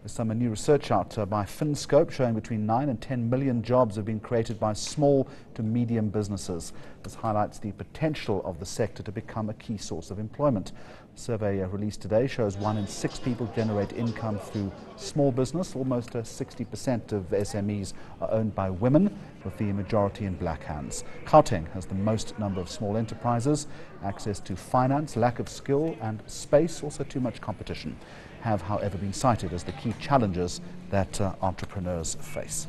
There's some new research out by FinScope showing between 9 and 10 million jobs have been created by small to medium businesses. This highlights the potential of the sector to become a key source of employment. A survey released today shows 1 in 6 people generate income through small business. Almost 60% of SMEs are owned by women, with the majority in black hands. Gauteng has the most number of small enterprises. Access to finance, lack of skill and space, also too much competition, have however been cited as the key challenges that entrepreneurs face.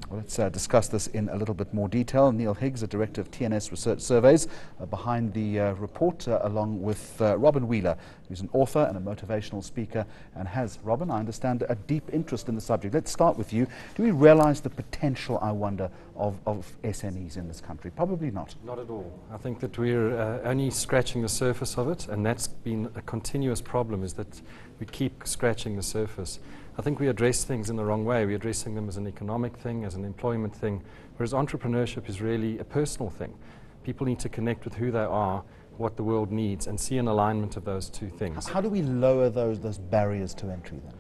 Well, let's discuss this in a little bit more detail. Neil Higgs, the Director of TNS Research Surveys, behind the report, along with Robin Wheeler, who's an author and a motivational speaker, and has, Robin, I understand, a deep interest in the subject. Let's start with you. Do we realize the potential, I wonder, of SMEs in this country? Probably not. Not at all. I think that we're only scratching the surface of it, and that's been a continuous problem, is that we keep scratching the surface. I think we address things in the wrong way. We're addressing them as an economic thing, as an employment thing, whereas entrepreneurship is really a personal thing. People need to connect with who they are, what the world needs, and see an alignment of those two things. How do we lower those barriers to entry then?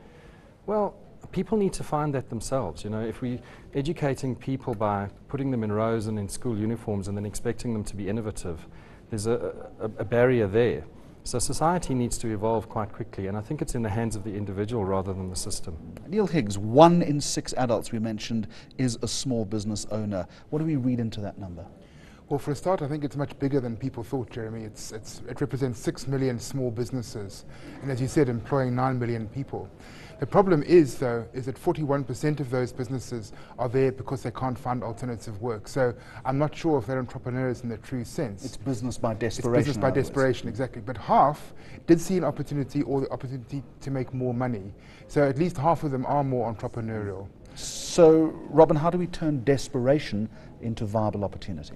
Well, people need to find that themselves. You know, if we're educating people by putting them in rows and in school uniforms and then expecting them to be innovative, there's a barrier there. So society needs to evolve quite quickly, and I think it's in the hands of the individual rather than the system. Neil Higgs, 1 in 6 adults we mentioned is a small business owner. What do we read into that number? Well, for a start, I think it's much bigger than people thought, Jeremy. It represents 6 million small businesses, and as you said, employing 9 million people. The problem is, though, is that 41% of those businesses are there because they can't find alternative work. So I'm not sure if they're entrepreneurs in the true sense. It's business by desperation. It's business by desperation, exactly. But half did see an opportunity or the opportunity to make more money. So at least half of them are more entrepreneurial. So, Robin, how do we turn desperation into viable opportunity?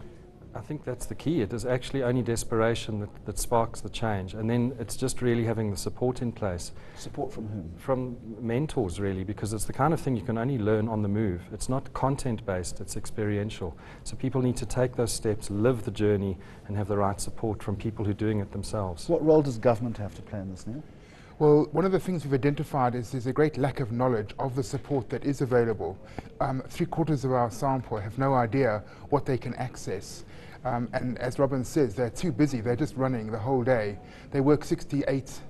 I think that's the key. It is actually only desperation that sparks the change, and then it's just really having the support in place. Support from whom? From mentors, really, because it's the kind of thing you can only learn on the move. It's not content-based, it's experiential. So people need to take those steps, live the journey, and have the right support from people who are doing it themselves. What role does government have to play in this, Neil? Well, one of the things we've identified is there's a great lack of knowledge of the support that is available. 3/4 of our sample have no idea what they can access. And as Robin says, they're too busy. They're just running the whole day. They work 68,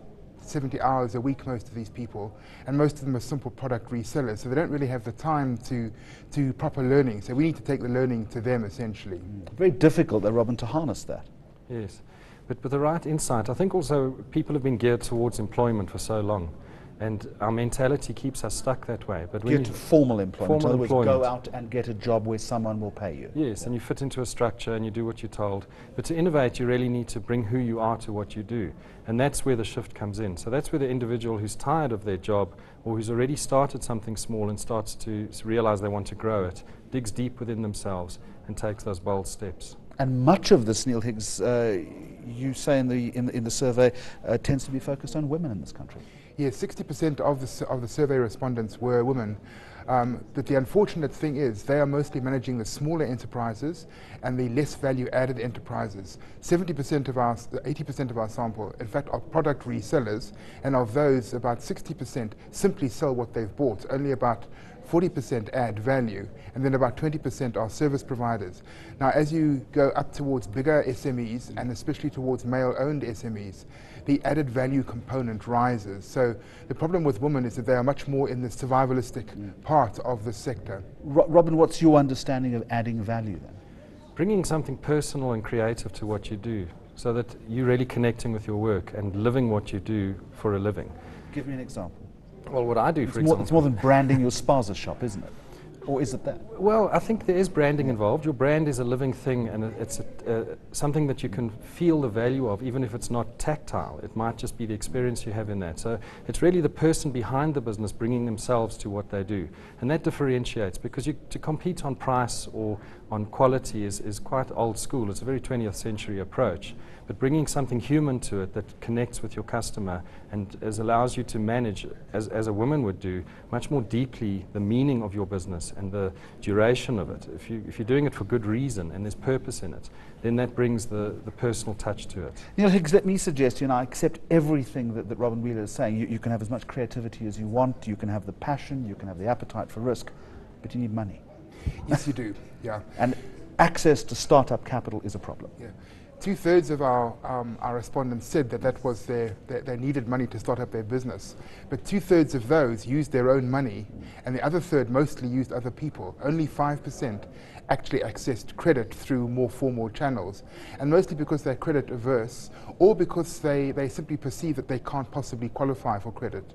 70 hours a week, most of these people, and most of them are simple product resellers, so they don't really have the time to do proper learning. So we need to take the learning to them, essentially. Very difficult, though, Robin, to harness that. Yes. But with the right insight, I think also people have been geared towards employment for so long, and our mentality keeps us stuck that way. But geared to formal employment. Formal in other words, go out and get a job where someone will pay you. Yes, and you fit into a structure and you do what you're told. But to innovate, you really need to bring who you are to what you do, and that's where the shift comes in. So that's where the individual who's tired of their job or who's already started something small and starts to realize they want to grow it, digs deep within themselves and takes those bold steps. And much of this, Neil Higgs, you say in the survey, tends to be focused on women in this country. Yes, 60% of the survey respondents were women. But the unfortunate thing is they are mostly managing the smaller enterprises and the less value-added enterprises. 80% of our sample, in fact, are product resellers, and of those, about 60% simply sell what they've bought. Only about 40% add value, and then about 20% are service providers. Now, as you go up towards bigger SMEs, and especially towards male-owned SMEs, the added value component rises. So the problem with women is that they are much more in the survivalistic part of the sector. Robin, what's your understanding of adding value then? Bringing something personal and creative to what you do, so that you're really connecting with your work and living what you do for a living. Give me an example. Well, what I do, for example... It's more than branding your spaza shop, isn't it? Or is it that? Well, I think there is branding involved. Your brand is a living thing, and it's something that you can feel the value of, even if it's not tactile. It might just be the experience you have in that. So it's really the person behind the business bringing themselves to what they do. And that differentiates, because to compete on price or on quality is quite old school. It's a very 20th century approach. But bringing something human to it that connects with your customer and allows you to manage, as a woman would do, much more deeply the meaning of your business and the duration of it. If you're doing it for good reason and there's purpose in it, then that brings the personal touch to it. Neil Higgs, let me suggest, I accept everything that Robin Wheeler is saying. You can have as much creativity as you want, you can have the passion, you can have the appetite for risk, but you need money. Yes, you do, yeah. And access to startup capital is a problem. Yeah. 2/3 of our respondents said that was they needed money to start up their business. But 2/3 of those used their own money, and the other third mostly used other people. Only 5% actually accessed credit through more formal channels, and mostly because they're credit averse, or because they simply perceive that they can't possibly qualify for credit.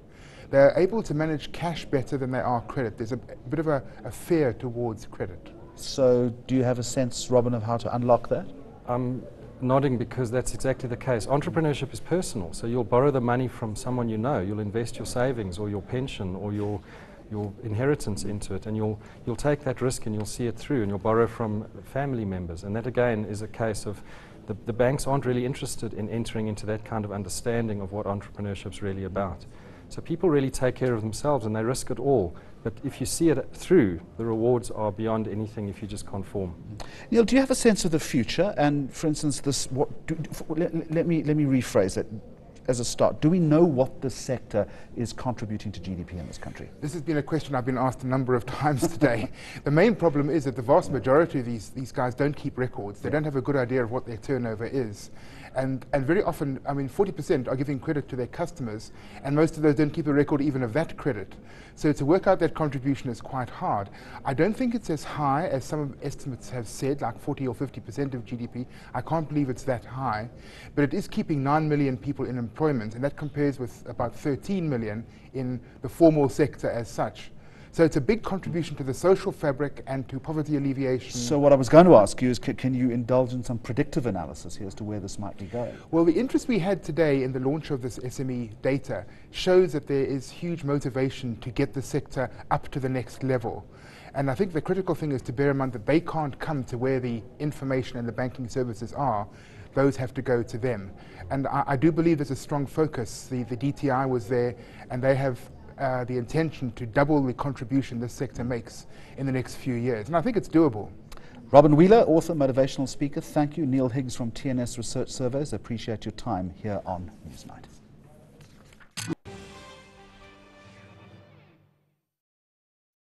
They're able to manage cash better than they are credit. There's a bit of a fear towards credit. So do you have a sense, Robin, of how to unlock that? Nodding, because that's exactly the case. Entrepreneurship is personal, so you'll borrow the money from someone you know, you'll invest your savings or your pension or your inheritance into it, and you'll take that risk and you'll see it through, and you'll borrow from family members. And that again is a case of the banks aren't really interested in entering into that kind of understanding of what entrepreneurship's really about. So people really take care of themselves and they risk it all. But if you see it through, the rewards are beyond anything if you just conform. Neil, do you have a sense of the future? And for instance, let me rephrase that as a start. Do we know what this sector is contributing to GDP in this country? This has been a question I've been asked a number of times today. The main problem is that the vast majority of these guys don't keep records. They don't have a good idea of what their turnover is. And very often, 40% are giving credit to their customers, and most of those don't keep a record even of that credit. So to work out that contribution is quite hard. I don't think it's as high as some estimates have said, like 40 or 50% of GDP. I can't believe it's that high. But it is keeping 9 million people in employment, and that compares with about 13 million in the formal sector as such. So it's a big contribution to the social fabric and to poverty alleviation. So what I was going to ask you is, can you indulge in some predictive analysis here as to where this might be going? Well, the interest we had today in the launch of this SME data shows that there is huge motivation to get the sector up to the next level. And I think the critical thing is to bear in mind that they can't come to where the information and the banking services are. Those have to go to them. And I do believe there's a strong focus. The DTI was there, and they have the intention to double the contribution this sector makes in the next few years. And I think it's doable. Robin Wheeler, author, motivational speaker, thank you. Neil Higgs from TNS Research Surveys. Appreciate your time here on Newsnight.